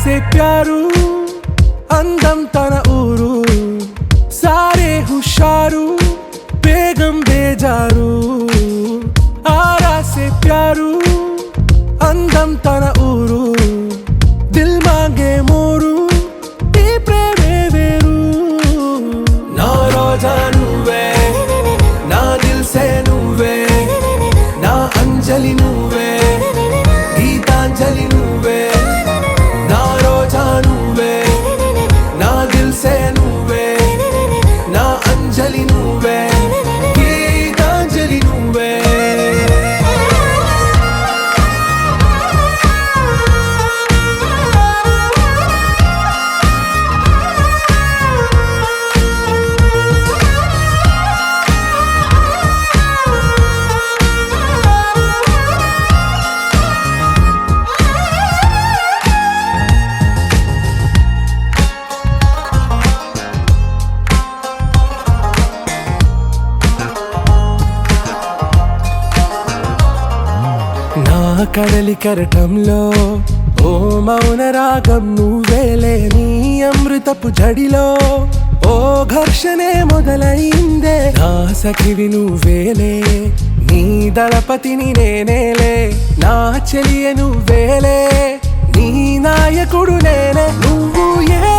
से प्यारू అందం తన ఊరు సారే హుషారు బేగం బేజారు ఆరా से प्यारू అందం తన ఊరు దిల్ మాంగే మోరు ఈ ప్రేమే వేరు నా రోజా నువ్వే నా దిల్ సే నువ్వే నా అంజలి నువ్వే గీతాంజలి నువ్వే నా రోజా నువ్వే నా దిల్ సే నువ్వే నా అంజలి నువ్వే గీతాంజలి నువ్వే కడలి కరటంలో ఓ మౌన రాగం నువ్వేలే నీ అమృతపు జడిలో ఓ ఘర్షణే మొదలైందే నా సఖివి నువ్వేలే నీ దళపతిని నేనేలే నా చెలియ నువ్వేలే నీ నాయకుడు నేనే నువ్వు ఏ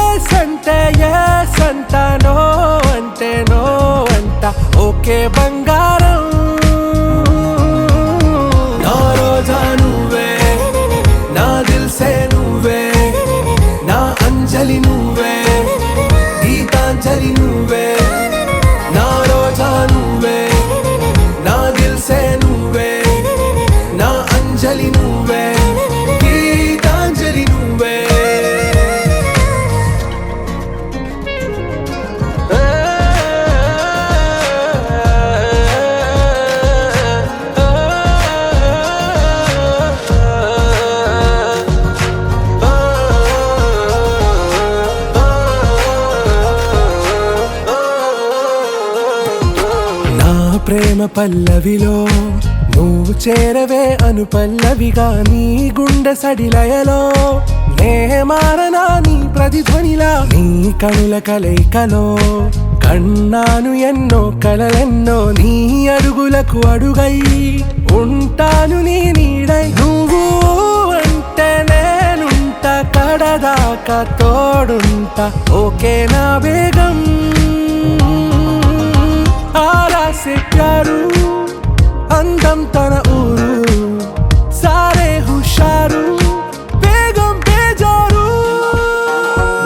సంట నో అంటే నో అంట ఓకే బంగారం నువ్వే నా దిల్ సే నువ్వే నా అంజలి నువ్వే గీతాంజలి నువ్వే నా రోజా నువ్వే నా దిల్ సే నువ్వే నా అంజలి నువ్వే గీతాంజలి నువ్వే ప్రేమ పల్లవిలో నువ్వు చేరవే అను పల్లవిగా నీ గుండె సడిలయలో నే మారనా నీ ప్రతిధ్వనిలా నీ కనుల కలయికలో కన్నాను ఎన్నో కలలెన్నో నీ అడుగులకు అడుగై ఉంటాను నీ నీడై నువ్వు అంటే నేనుంట కడదాకా తోడుంటా ఓకే నా బేగం ఆరా से प्यारू అందం తన ఊరు సారే హుషారు బేగం బేజారు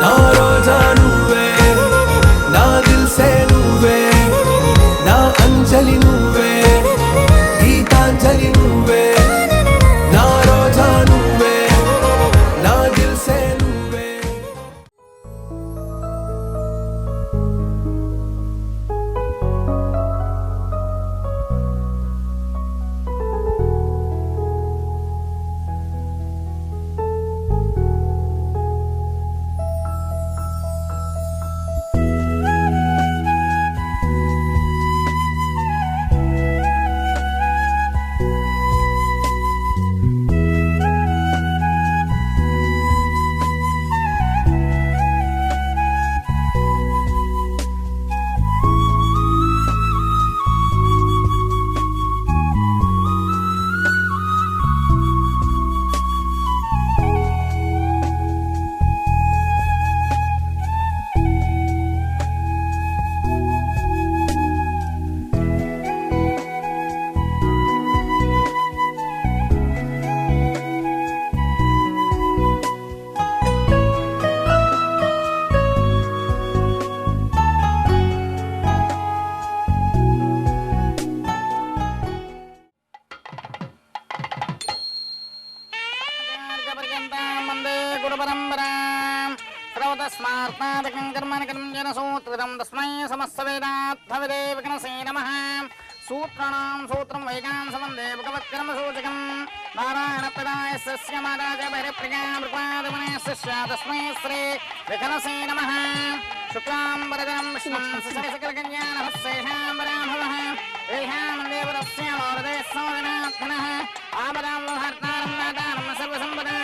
నా రోజా నువ్వే నా దిల్ సే నువ్వే నా అంజలి నువ్వే గీతాంజలి నువ్వే నా రోజా నువ్వే నా దిల్ సే నువ్వే स्मार्तादकं कर्मणकं जनसूत्रितं तस्मै समस्तवेदात्मविदेव गणसे नमः सूत्राणां सूत्रं वैगां समन्दे भगवत्कर्मसूचकं नारायणप्रदायस्य महाराज भैरप्रियां मृगादमनस्य तस्मै श्री विघ्नसे नमः शुक्लां वरदं विष्णुं सकलकल्याणहस्तेषां वराभवः एषां देवरस्य मोरदे सोदनात्मनः आमदां लोहर्तारं नादानं सर्वसम्पदां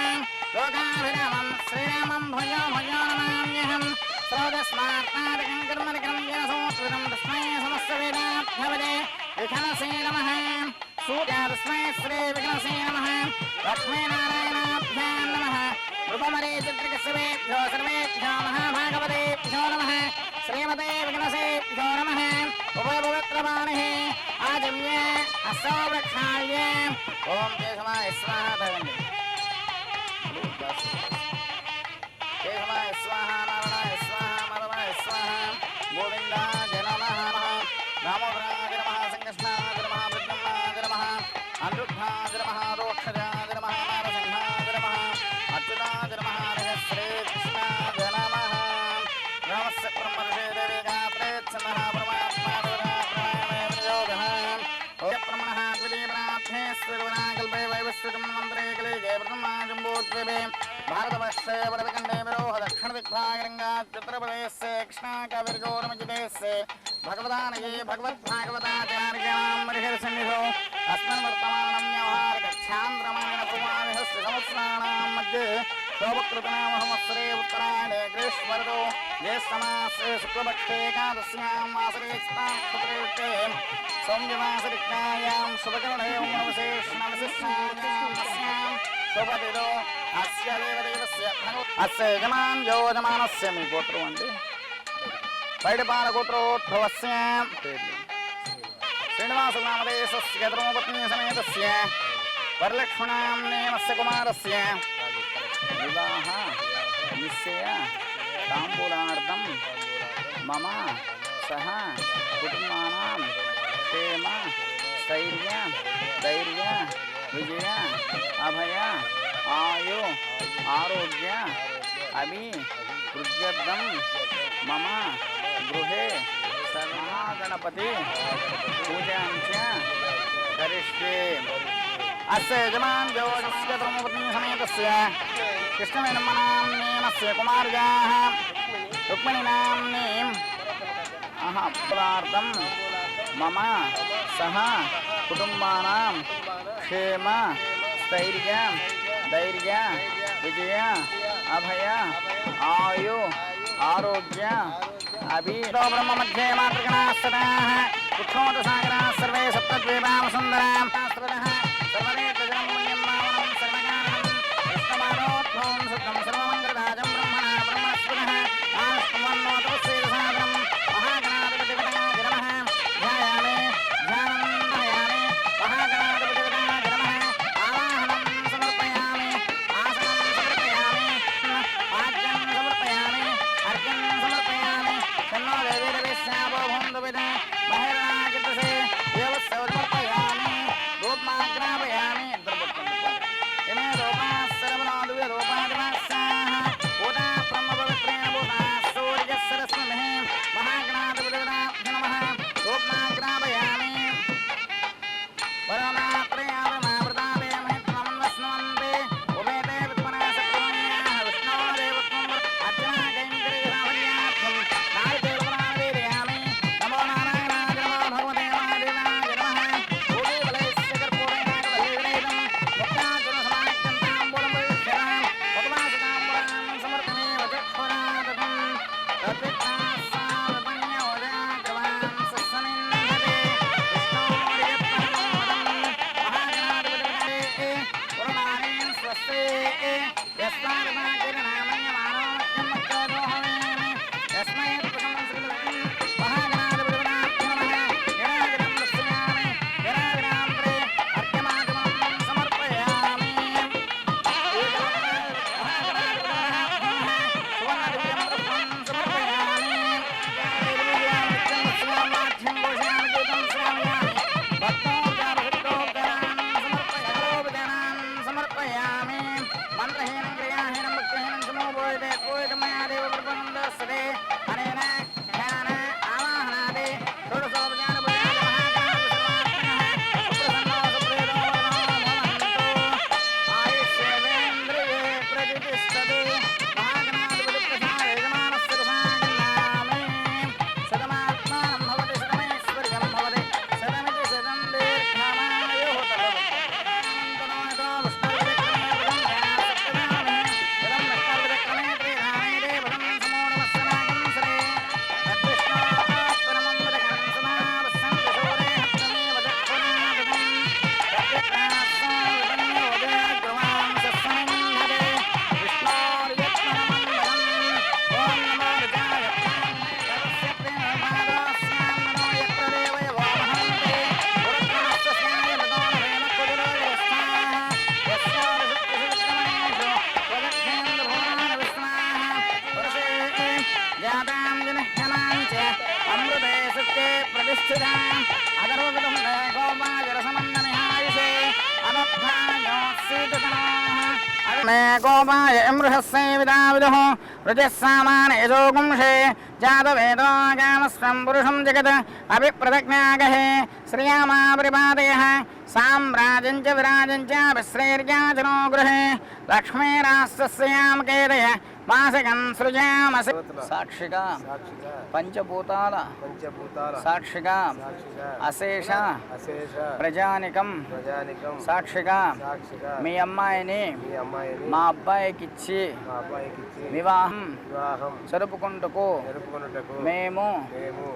लोकाभिरामं శ్రీరామం భజో భజో నమామ్యహం శ్రోతస్మాత్మాదికం కర్మనికరం येन सूत्रं तस्मै समस्तवेदाभ्यवदे विघ्नसे नमः सूर्यादस्मै श्री विघ्नसे नमः लक्ष्मीनारायणाभ्यां नमः रूपमरे चित्रकस्येभ्यो सर्वेभ्यो महाभागवतेभ्यो नमः श्रीमते विघ्नसेभ्यो नमः उपपवित्रवाणिः आजम्य हस्तवृक्षाय ओम केशवाय स्वाहा भगवन्ते केशवाय स्वाहा नारायणाय स्वाहा माधवाय स्वाहा गोविन्दाय नमः दामोदराय नमः संकृष्णाय नमः विद्मनाय नमः अनिरुद्धाय नमः रोक्षजाय नमः नारसिंहाय नमः अच्युताय नमः हरे श्रीकृष्णाय नमः रामस्य ब्रह्मर्षे देवी गात्रे छन्दः परमात्मा प्रयोगः ब्रह्मणः द्वितीयप्रार्थ्ये स्वर्वनाकल्पे वैवस्वतं मन्त्रे कले जय ब्रह्मा जम्बोद्वीपे भारतवर्षे वरदखण्डे विरोह दक्षिणदिग्भागरङ्गाच्युत्तरप्रदेशे कृष्णाकाविर्गौरमजिदेशे भगवदानये भगवद्भागवताचार्याणां मरिहरसन्निधौ अस्मिन् वर्तमानं व्यवहारगच्छान्द्रमाण पुमानिहस्तिसंवत्सराणां मध्ये शोभकृतनामहंवत्सरे उत्तरायणे ग्रीष्मर्तौ ज्येष्ठमासे शुक्लपक्षे एकादश्यां वासरे स्नानक्षत्रे सौम्यमासरिज्ञायां शुभकर्णे विशेषणविशिष्टायां शुभदिनो अस्य देवदेवस्य अस्य यजमान् योजमानस्य మీ గోత్రం అండి పైడిపాల గోత్రోద్భవస్య శ్రీనివాసనామదేశస్య ధర్మపత్ని సమేతస్య వరలక్ష్మణాంనేమస్య కుమారస్య వివాహ నిశ్చయ తాంబూలార్థం మమ సహ కుటుంబానాం క్షేమ స్థైర్య ధైర్య విజయ అభయ ఆయు ఆరోగ్య అభివృద్ధ్యర్థం మమ గృహే సర్వగణపతి పూజాం చ కరిష్యే अस्य यजमान् योजस्य धर्मपत्नी समेतस्य कृष्णवेणमनाम्नेमस्य कुमार्याः रुक्मिणीनाम्नीम् अहप्रार्थं मम सह कुटुम्बानां क्षेम स्थैर्य धैर्य विजय अभय आयु आरोग्य अभितो ब्रह्म मध्ये मातृगणाः सदाः उत्थोतसागराः सर्वे सप्तद्वीपाः सुन्दराः सर्वनेत्रजनं पुण्यं पावनं सर्वज्ञानं कृष्णमानोद्भवं शुद्धं सर्वमङ्गलराजं ब्रह्मणा ब्रह्मणस्पदः आनस्तुमन्नोतपस्येदसादनं महागणाधिपतिगणाय नमः ध्यायामि ध्यानं ध्यायामि महागणाधिपतिगणाय नमः आवाहनं समर्पयामि आसनं समर्पयामि आज्ञं समर्पयामि अर्घ्यं समर्पयामि तन्नो देवीरविस्यावो भून्दुविदे बहिर्नागितसे देवस्य समर्पयामि रूपमाग्रापयामि इमे रूपाः सर्वनो दिव्यरूपादिवास्या స్థితా అదర్వగతం గోపాయరసమందమిహాయిషే అనభాయో సీతతనోః మే గోపాయ మృహస్సే విదావిదుః వృజస్సామాన యజోగుంషే జాతవేదోగామస్వం పురుషం జగత్ అభిప్రదజ్ఞాగహే శ్రియామా పరిపాదయః సామ్రాజ్యం చ విరాజం చ విశ్రేర్యాచనో గృహే లక్ష్మీరాస్తస్యాం కేదయ మాసకం సృజామసి సాక్షిగా పంచభూతాల సాక్షిగా అశేష ప్రజానికం సాక్షిగా మీ అమ్మాయిని మా అబ్బాయికిచ్చి వివాహం జరుపుకుంటకు మేము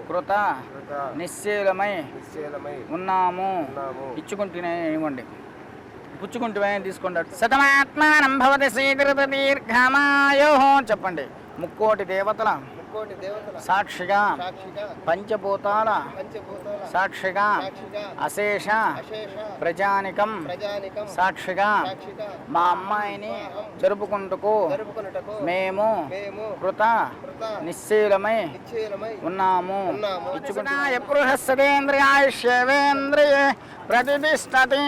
కృత నిశ్చలమై ఉన్నాము. ఇచ్చుకుంటూనేవ్వండి, పుచ్చుకుంటూ తీసుకుంటాడు. శతమాత్మానం భవతి శ్రీకృత దీర్ఘమాయో చెప్పండి. ముక్కోటి దేవతల సాక్షిగా పంచభూతాల సాక్షిగా అశేష ప్రజానికం సాక్షిగా మా అమ్మాయిని జరుపుకుంటూ మేము కృత నిశ్చలమై ఉన్నాము. బృహస్పతేంద్రియాయుష్యేంద్రియే ప్రతిష్టతి.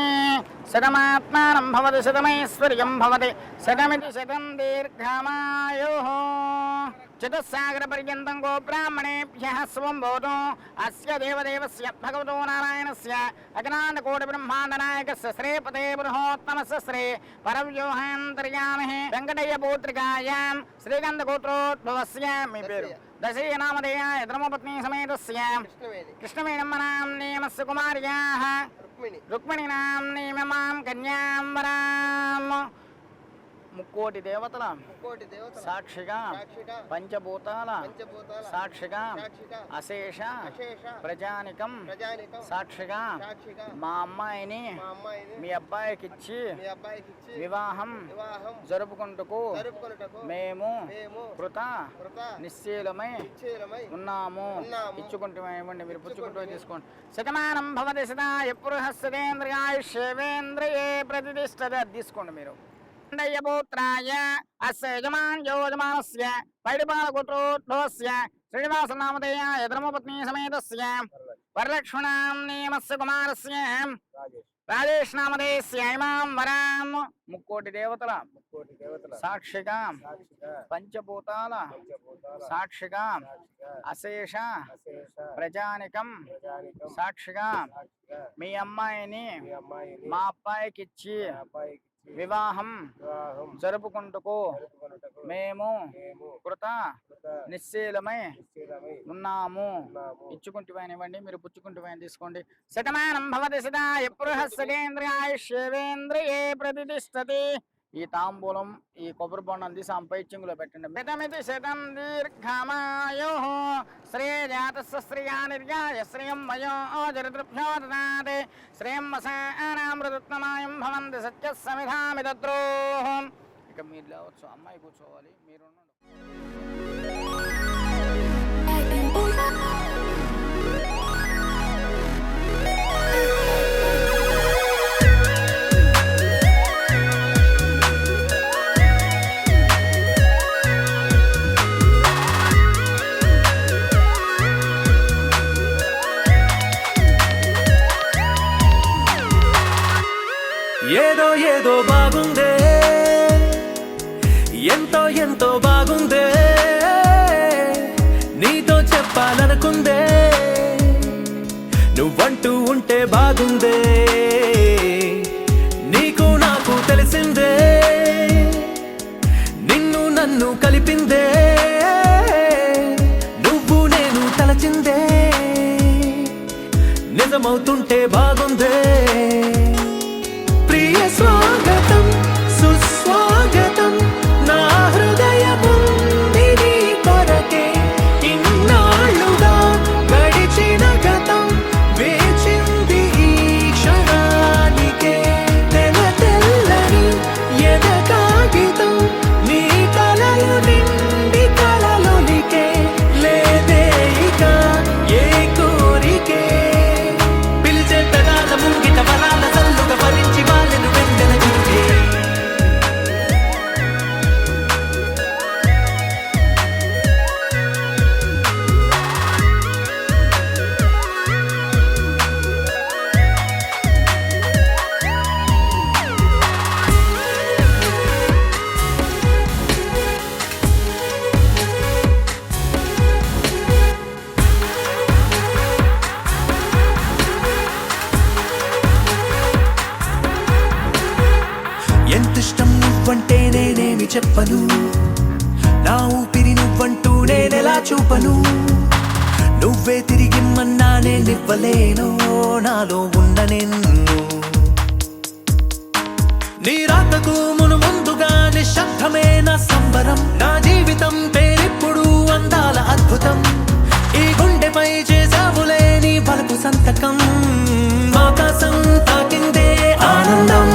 శతమాత్మానం భవతి శతమైశ్వర్యం భవతి శతమితి శతం దీర్ఘమాయు. చతుస్సాగర పర్యంతం గో బ్రాహ్మణేభ్యః స్వం భూతో అస్య దేవదేవస్య భగవతో నారాయణస్య అఖిలాండ కోటి బ్రహ్మాండ నాయకస్య శ్రీపతే బృహోత్తమస్య శ్రీ పరవ్యూహాంతర్యామిః వెంకటయ్య పౌత్రికాయాం శ్రీగంధ గోత్రోద్భవస్య మీ పేరు దశయ నామధేయాయ ధర్మపత్ని సమేతస్య కృష్ణవేణమ్మ నామ్నేమస్య కుమార్యాః రుక్మిణి నామ్నేమమాం కన్యాం వరాం. ముక్కోటి దేవతల సాక్షిగా పంచభూతాల సాక్షిగా అశేష ప్రజానికం సాక్షిగా మా అమ్మాయిని మీ అబ్బాయికిచ్చి వివాహం జరుపుకుంటకు మేము కృత నిశ్చలమై ఉన్నాము. ఇచ్చుకుంటూనేవ్వండి, మీరు పుచ్చుకుంటూ తీసుకోండి. శతమానం భవతి శతాయ బృహస్పతేంద్రియాయుష్యేంద్రియే ప్రతిష్టతి. తీసుకోండి మీరు. పుత్రాయ అస్య యజమాన్యోజమానస్య పైడిపాలగోత్రోద్భవస్య శ్రీనివాస నామధేయాయ ధర్మపత్ని సమేతస్య వరలక్ష్మణాంనేమస్య కుమారస్య రాజేష్ నామధేయస్య ఇమాం వరాం. ముక్కోటి దేవతల సాక్షిగా పంచభూతాల సాక్షిగా అశేష ప్రజానికం సాక్షిగా మీ అమ్మాయిని మా అబ్బాయికిచ్చి వివాహం జరుపుకుంటకు మేము కృత నిశ్చలమై ఉన్నాము. ఇచ్చుకుంటూనేవ్వండి, మీరు పుచ్చుకుంటూ తీసుకోండి. శతమానం భవతి శతాయ బృహస్పతేంద్రియాయుష్యేంద్రియే ప్రతిష్టతి. ఈ తాంబూలం ఈ కొబ్బరి బొండం తీసి అంపైచ్యంగులో పెట్టండి. శతమితి శతం దీర్ఘమాయు శ్రేయాతస్య శ్రియా నిర్యాయ శ్రియం వయో జరితృభ్యో దదాతి శ్రియం వసానామృతత్వమాయం భవంతి సత్య సమిధామి తద్రోహం. ఇక మీరు లేవచ్చు, అమ్మాయి కూర్చోవాలి, మీరు ఏదో ఏదో బాగుందే, ఎంతో ఎంతో బాగుందే, నీతో చెప్పాలనుకుందే, నువ్వంటూ ఉంటే బాగుందే, నీకు నాకు తెలిసిందే, నిన్ను నన్ను కలిపిందే, నువ్వు నేను తలచిందే, నిజమవుతుంటే బాగుందే. ప్రియ స్వాగతం సుస్వాగతం నా హృదయముంది నీ కొరకే, ఇన్నాళ్ళుగా గడిచిన గతం వేచింది ఈ క్షణానికే, తెల్ల తెల్లని ఎద కాగితం నీ కలలు నిండి కలలొలికే, లేదే ఇక ఏ కోరికే, పిలిచే పెదాల ముంగిట వరాల చెప్పను, నా ఊపిరి నువ్వంటూ నేనెలా చూపను, నువ్వే తిరిగిమ్మన్నా నేనివ్వలేను నాలో ఉన్న నిన్ను. నీ రాతకు ముందుగా నిశ్శబ్దమే నా సంబరం, నా జీవితం పేరిప్పుడు అందాల అద్భుతం, ఈ గుండెపై చేసావులే నీ బలుపు సంతకం, ఆకాశం తాకిందే ఆనందం.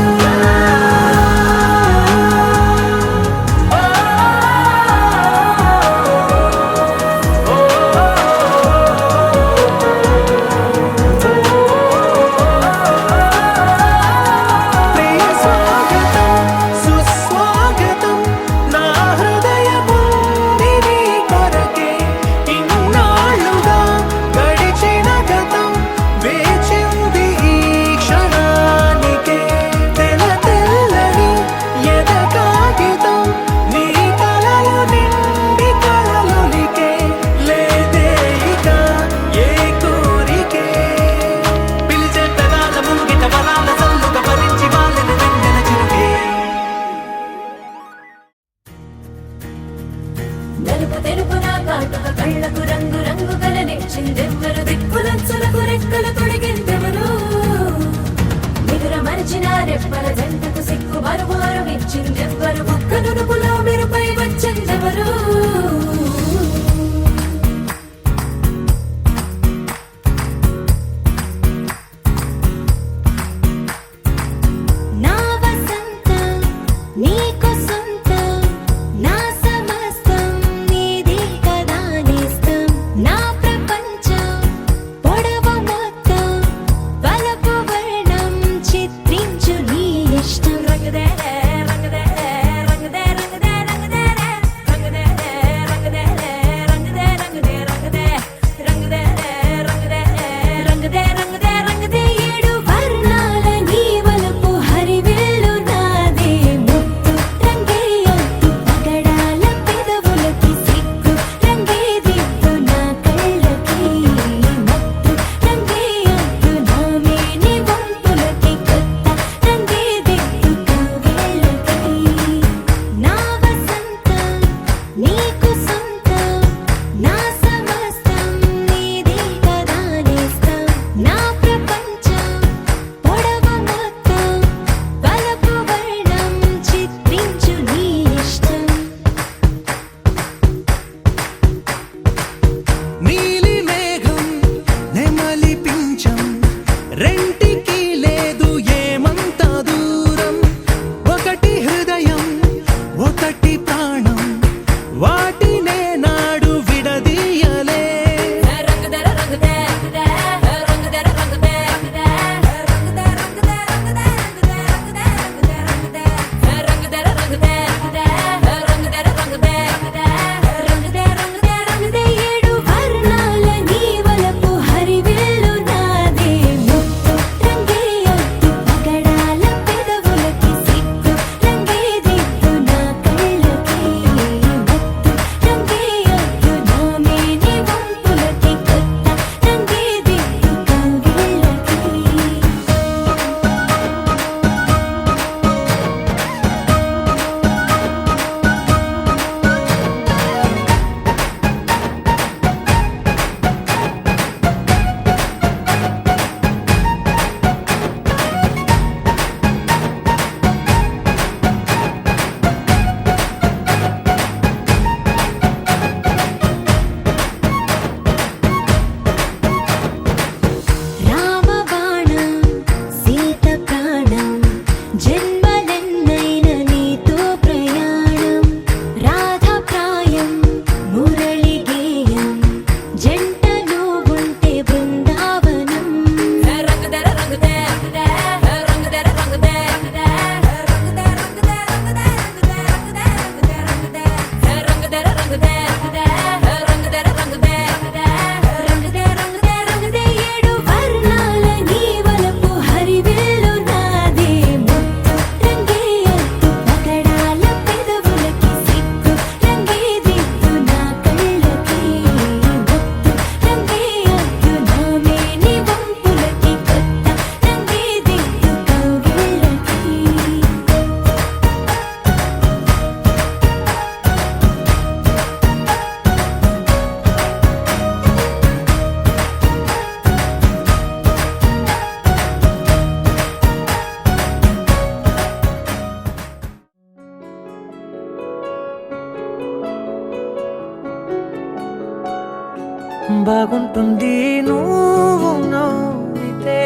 బాగుంటుంది నువ్వు నవ్వితే,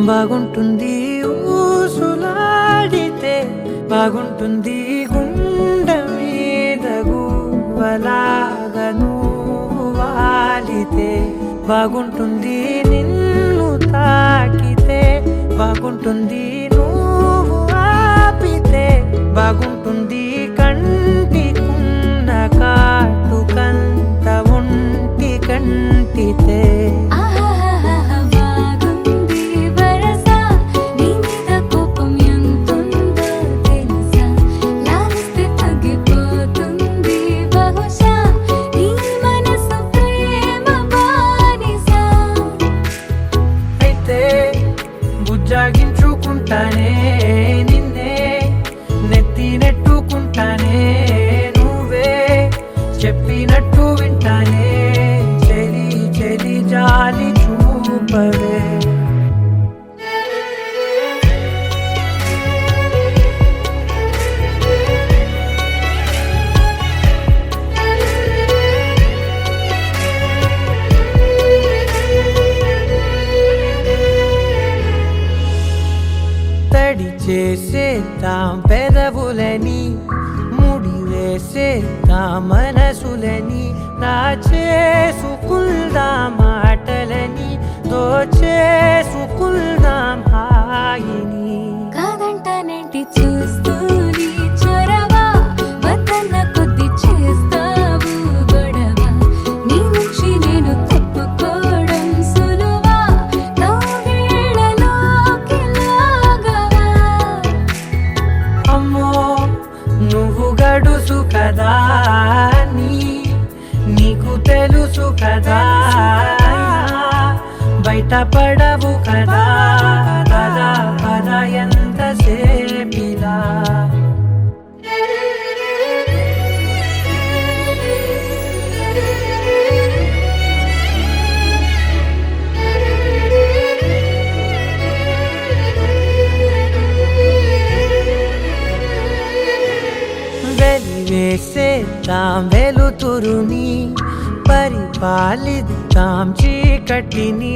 బాగుంటుంది ఊసులాడితే, బాగుంటుంది గుండె మీద గువ్వలాగా నువ్వు వాలితే, బాగుంటుంది నిన్ను తాకితే, బాగుంటుంది నువ్వు ఆపితే, బాగుంటుంది కంటికున్న కాటుకంత ఒంటి కంటితే. బాగుంది వరస నీ మీద కోపం ఎంతుందో తెలుసా, లాలిస్తే తగ్గిపోతుంది బహుశా నీ మనసు ప్రేమ బానిస. అయితే బుజ్జాగించుకుంటానే నిన్నే, నెత్తి నెట్టుకుంటానే నువ్వే చెప్పినట్టు వింటానే, చెలి చెలి జాలి చూపవే. తడి చేసేద్దాం పెదవులని, ముడి వేసేద్దాం మనసులని, నా చేసుకుందాం మాటలని, దోచేసుకుందాం హాయిని. కాదంటానేంటి చూస్తూ నీ చొరవ, వద్దన్న కొద్ది చేస్తావు గొడవ, నీ నుంచి నేను తప్పుకోవడం సులువా, నవ్వేళ్ళలోకి లాగవా. అమ్మో నువ్వు గడుసు కదా నీకు తెలుసు కదా, బయట పడవు కదా, పద పద ఎంతసేపిలా. వెలివేసేద్దాం వెలుతురుని, పరిపాలిద్దాం చీకటిని,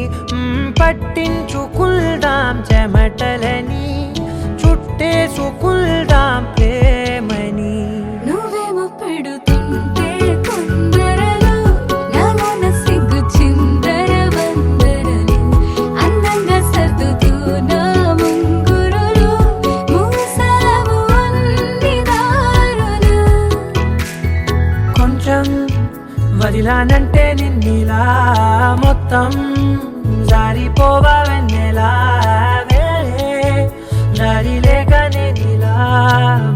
పట్టించుకుందాం చెమటలని, చుట్టేసుకుందాం ప్రేమని. నువ్వేమో పెడుతుంటే కొందరలు, నాలోన సిగ్గు చిందర వందరలు, అందంగా సర్దుతూ నా ముంగురులు, మూసావు అన్ని దారులు. కొంచెం వదిలానంటే నిన్నిలా, మొత్తం జారిపోవా వెన్నెలా, దారి లేక నేనిలా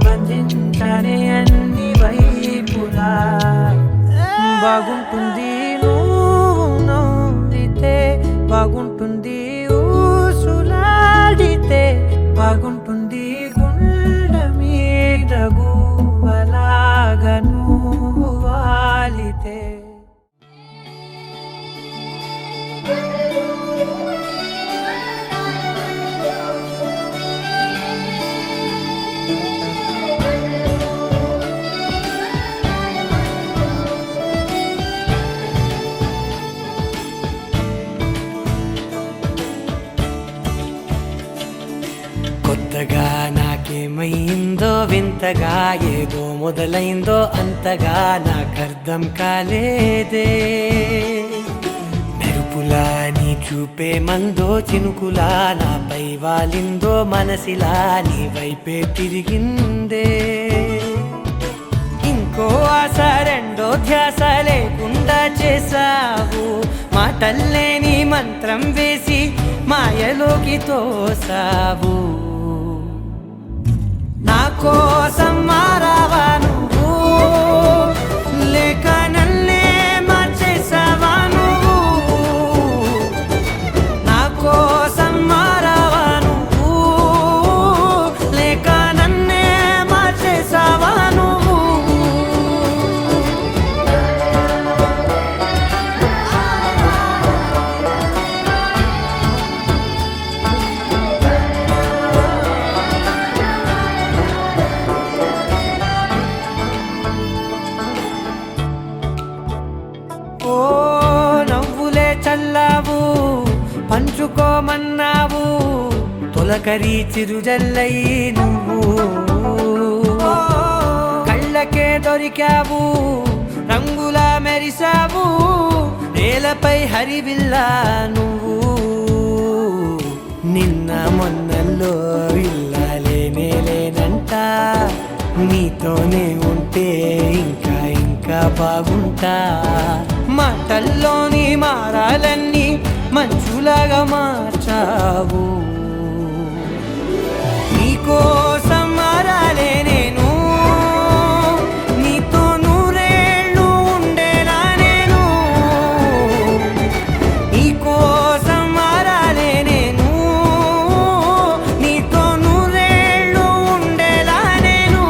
బంధించనే అన్ని వైపులా. బాగుంటుంది నువ్వు నవ్వితే, బాగుంటుంది ఊసులాడితే, బాగుంటుంది గుండె మీద గువ్వలాగా నువ్వు వాలితే. కొత్తగా నాకేమైందో వింతగా, ఏదో మొదలైందో అంతగా నాకర్థం కాలేదే. మెరుపులా నీ చూపే మందో, చినుకులా నాపై వాలిందో, మనసిలా నీ వైపే తిరిగిందే. ఇంకో ఆశ రెండో ధ్యాస లేకుండా చేసావు, మాటల్లే నీ మంత్రం వేసి మాయలోకి తోసావు. నా కోసం మారావా నువ్వు, లేక నన్నే మార్చేసావా నువ్వు. నా కోసం మారావా నువ్వు, లేక నన్నే మార్చేసావా నువ్వు. మన్నావు తొలకరి చిరుజల్లై నువ్వు కళ్ళకే దొరికావు రంగుల మెరిసావు నేలపై హరివిల్లా నువ్వు నిన్న మొన్నల్లో ఇల్లాలేనే లేనంట నీతోనే ఉంటే ఇంకా ఇంకా బాగుంటా మాటల్లోని మారాలన్నీ మంచులాగా మార్చావు నీకోసం మారాలే నేను నీతో నూరేళ్ళు ఉండేలా నేను నీకోసం మారాలే నేను నీతో నూరేళ్ళు ఉండేలా నేను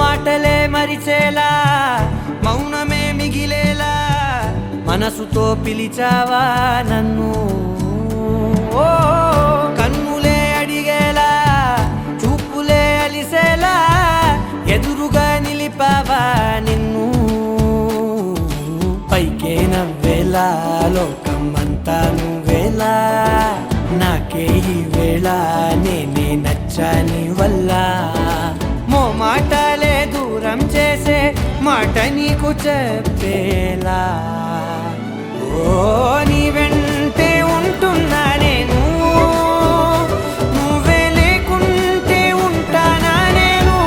మాటలే మరిచేలా మౌనమే మిగిలేలా మనసుతో పిలిచావా నన్ను ఓ కన్నులే అడిగేలా చూపులే అలిసేలా ఎదురుగా నిలిపావా నిన్ను పైకే నవ్వేలా లోకం అంతా నువ్వేలా నాకే ఈ వేళ నేనే నచ్చాని వల్ల మాటలే దూరం చేసే మాట నీకు చెప్పేలా ఓ నీ వెంటే ఉంటున్నా నేను నువ్వే లేకుంటే ఉంటానా నేను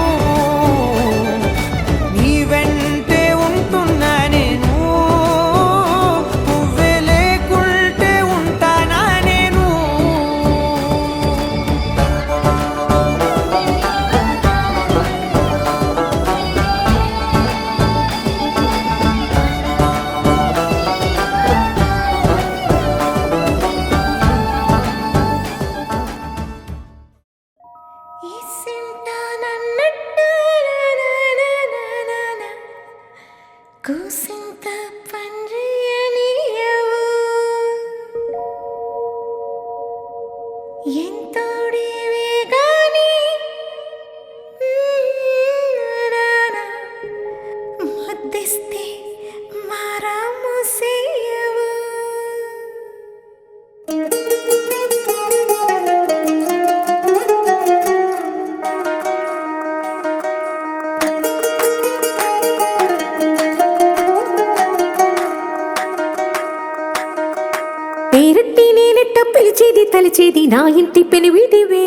నీ వెంటే ఉంటున్నా నేను నువ్వే లేకుంటే ఉంటానా నేను కూసింత పండ్రియనియవు ఎంతోడివే గాని మధ్యస్తే మారాము సేయవు పేరట్టి నేనెట్ట పిలిచేది తలిచేది నా ఇంటి పెనివిటివే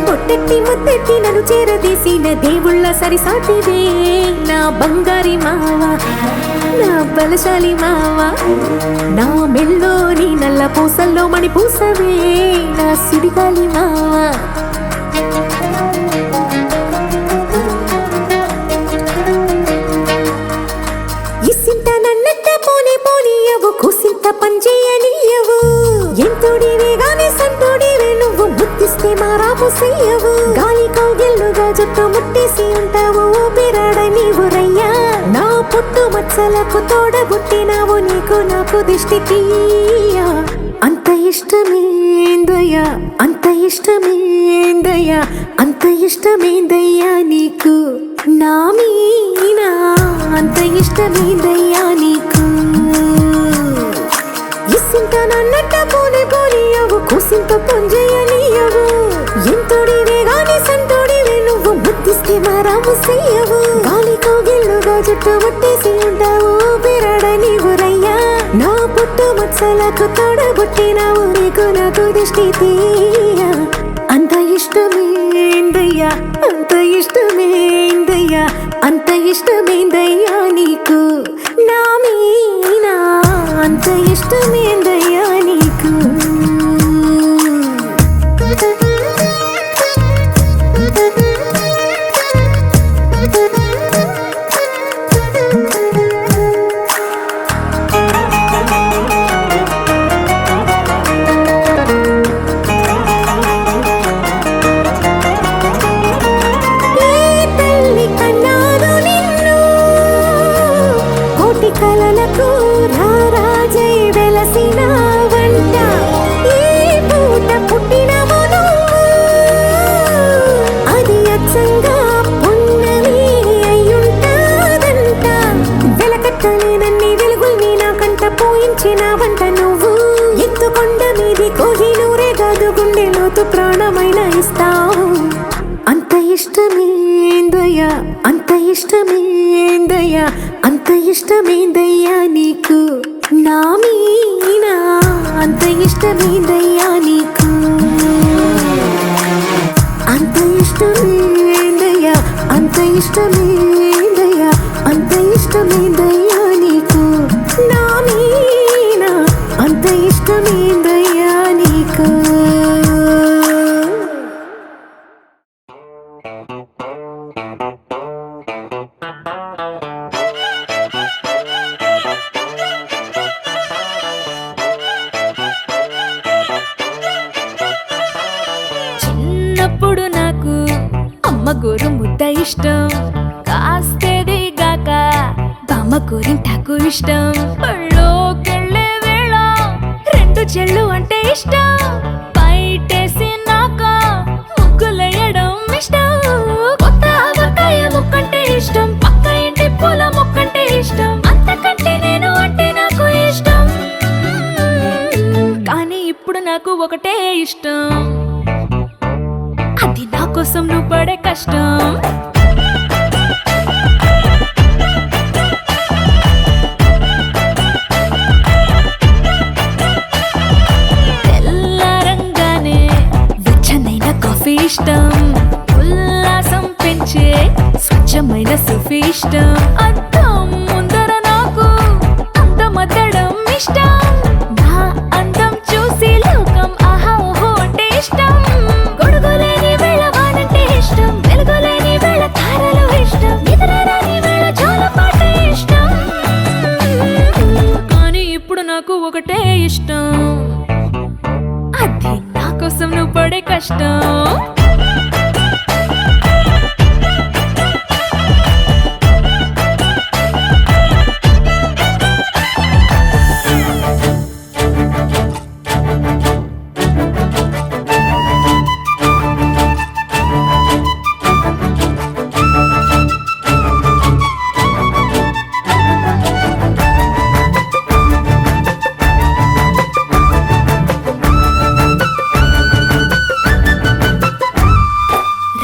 పొట్టెట్టి ముద్దెట్టి నన్ను చేరదీసిన దేవుళ్ళ సరిసాటివే నా బంగారి మావా నా బలశాలి మావా నా మెల్లోని నల్ల పూసల్లో మణి పూసవే నా సుడిగాలి మావా ఇసింత నన్నట్ట పోనే పోనీయవు కూసింత పంచేయనీయవు ఎంతోడివే గాని సంతోడివే నువ్వు ముద్దిస్తే మారాము సేయవు గాలి కౌగిల్లుగా జుట్టు ముట్టేసి ఉంటావు ఊపిరాడ నీవు రయ్యా నా పుట్టు మచ్చలకు తోడబుట్టినావు నీకు నాకు దిష్టి తీయా అంత ఇష్టమేందయ్యా అంత ఇష్టమేందయ్యా అంత ఇష్టమేందయ్యా నీకు నా మీనా అంత ఇష్టమేందయ్యా నీకు ఇసింత నన్నట్ట పోనే పోనీయవు కూసింత పొంజయ్యనీయవు ఎంతోడివే గాని సంతోడివే నువ్వు ముద్దిస్తే మారాము సేయవు గాలి కౌగిల్లుగా జుట్టు ముట్టేసి ఉంటావు ఊపిరాడ నీవు రయ్యా నా పుట్టు మచ్చలకు తోడబుట్టినావు నీకు నాకు దిష్టి తీయా అంత ఇష్టమేందయ్యా అంత ఇష్టమేందయ్యా అంత ఇష్టమేందయ్యా నీకు నా మీనా అంత ఇష్టమేందయ్యా నీకు ఇష్టమేందయ్యా నీకు నా మీనా అంత ఇష్టమేందయ్యా నీకు అంత ఇష్టమేందయ్యా అంత ఇష్టమేందయ్యా అంత ఇష్టమేందయ్యా నీకు నా మీనా అంత ఇష్టమేందయ్యా నీకు చిన్నప్పుడు నాకు అమ్మ గోరు ముద్ద ఇష్టం, కాస్తేది గాక బామ్మ గోరింటాకు ఇష్టం. పళ్ళోకెళ్ళే వేళ రెండు చెళ్ళు అంటే ఇష్టం, బయటేసి నాక ముగ్గులేయడం ఇష్టం. కొత్త ఆవకాయ ముక్కంటే ఇష్టం, పక్క ఇంటి పూల ముక్కంటే ఇష్టం, అంతకంటే నేను అంటే నాకు ఇష్టం. కానీ ఇప్పుడు నాకు ఒకటే ఇష్టం, అది నా కోసం నువ్వు పడే కష్టం. తెల్లారంగానే వెచ్చనైన కాఫీ ఇష్టం, ఉల్లాసం పెంచే స్వచ్ఛమైన సూఫీ ఇష్టం. అద్దం ముందర నాకు అందమద్దడం ఇష్టం, నా అందం చూసి లోకం ఆహా ఓహో అంటే ఇష్టం. గొడుగులేని వేళ వానంటే ఇష్టం, వెలుగులేని వేళ తారలు ఇష్టం, నిద్రరాని వేళ జోలపాట ఇష్టం. కానీ ఇప్పుడు నాకు ఒకటే ఇష్టం, అది నా కోసం నువ్వు పడే కష్టం.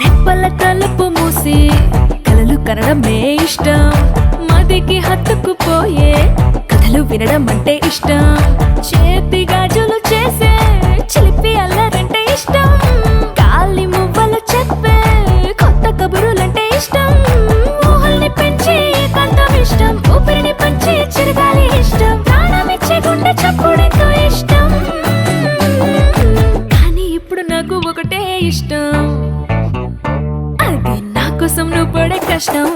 రెప్పల తలుపు మూసి కలలు కనడమే ఇష్టం, మదికి హత్తుకుపోయే కథలు వినడం అంటే ఇష్టం. చేతి గాజులు చేసే చిలిపి అల్లరంటే ఇష్టం, గాలి మువ్వలు చెప్పే కొత్త కబురులంటే ఇష్టం. ఊహల్ని పెంచి ఏకాంతం ఇష్టం, ఊపిరిని పంచి చిరగాలి ఇష్టం, ప్రాణమిచ్చే గుండె చప్పుడెంతో ఇష్టం. కానీ ఇప్పుడు నాకు ఒకటే ఇష్టం, అది నా కోసం నువ్వు పడే కష్టం.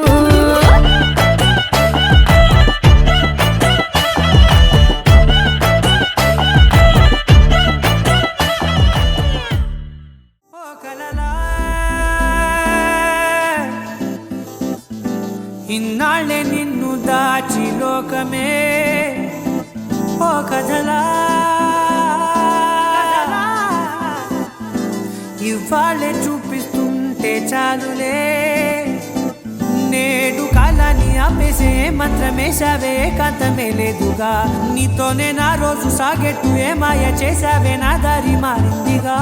ఓ కలలా ఇన్నాళ్ళే నిన్ను దాచి లోకమే ఓ కథలా ఇవాళ్ళే చూపిస్తుంటే చాలులే, నేడు కాలాన్ని ఆపేసే మంత్రమేశావే కాంతమే లేదుగా, నీతోనే నా రోజు సాగెట్టు ఏ మాయ చేశావే నా దారి మారిందిగా.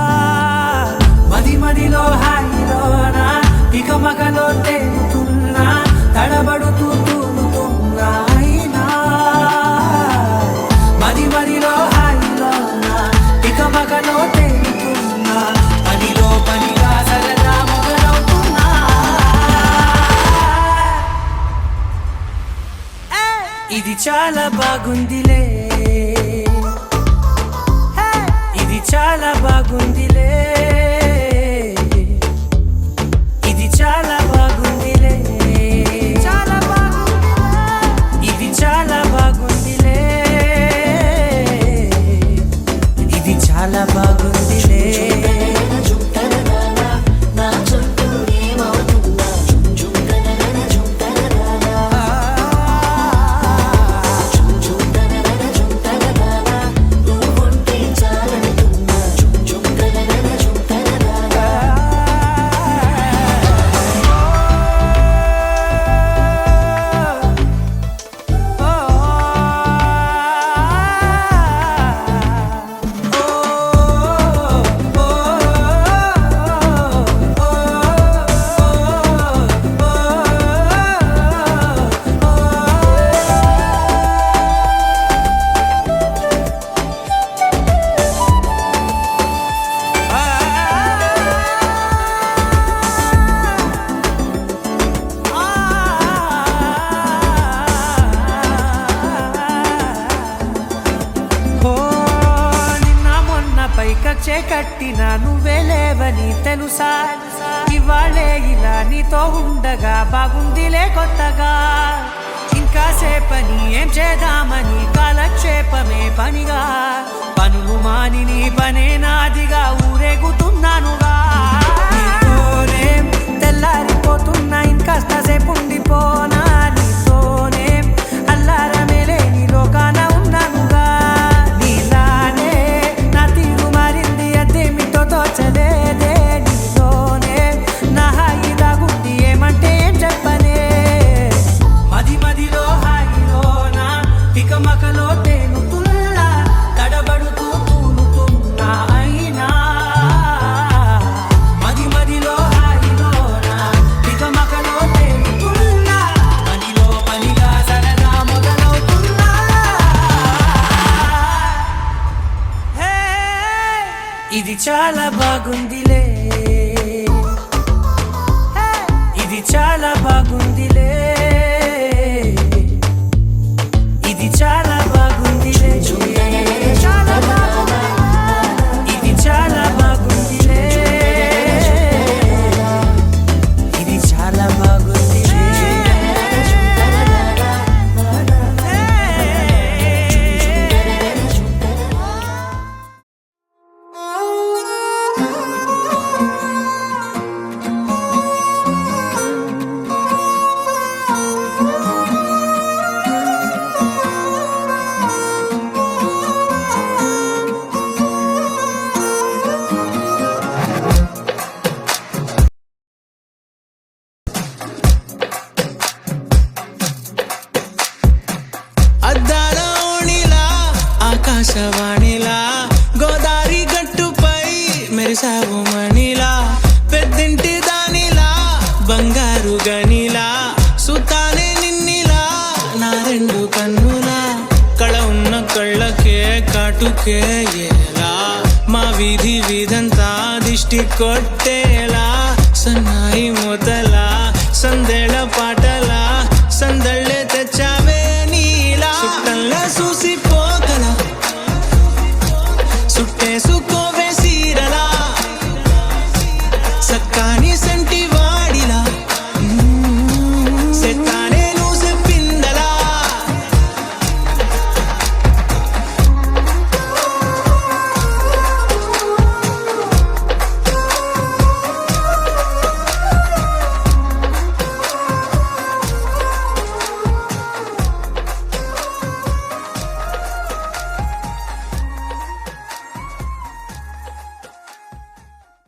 మది మదిలో హాయిలోనా ఇక మగలో తేలుతున్నా, తడబడుతూ తూలుతున్నా అయినా. మది మదిలో హాయిలోనా ఇక మగలో తేలుతున్నా, పనిలో పనిగా సరదా మొదలవుతున్నా. ఇది చాలా బాగుందిలే, ఇది చాలా బాగుందిలే, ఇది చాలా బాగుందిలే, చాలా బాగుందిలే, ఇది చాలా బాగుందిలే, ఇది చాలా బాగుందిలే. నువ్వుంటే చాలంటున్నా కంచే కట్టిన నువ్వే లేవని తెలుసా ఇవాళే ఇలా నీతో ఉండగా బాగుందిలే కొత్తగా ఇంకా సేపని ఏం చేద్దామని కాలక్షేపమే పనిగా పనులు మాని నీ పనే నాదిగా ఊరేగుతున్నానుగా నీతోనే తెల్లారిపోతున్నా ఇంకాస్త సేపు ఉండిపోనా నీతోనే అల్లారమే లేని లోకాన ఉన్నానుగా నీలానే నా తీరు మారింది అదేమిటో తోచలేదే నీతోనే నా హాయి దాగుంది ఏమంటే ఏం చెప్పనే మది మదిలో హాయిలోనా పికమకలో తేనుతుల్లా తడబడుతూ తూలుతున్నా అయినా మది మదిలో హాయిలోనా పికమకలో తేనుతుల్లా పనిలో పనిగా సరదా మొదలవుతున్నా హే, ఇది చాలా బాగుందిలే ఇది చాలా బాగుందిలే ఇది చాలా బాగుందిలే చాలా బాగుంది ఇది చాలా బాగుందిలే ఇది చాలా బాగుందిలే అద్దాల ఓణిలా ఆకాశవాణిలా గోదారి గట్టుపై మెరిసావు మణిలా పెద్దింటి దానిలా బంగారు గనిలా సుతానే నిన్నిలా నా రెండు కన్నులా కళ ఉన్న కళ్ళకే కాటుకే ఎలా మా వీధి వీధంతా దిష్టి కొట్టేలా సన్నాయి మొదల సందేళ పాట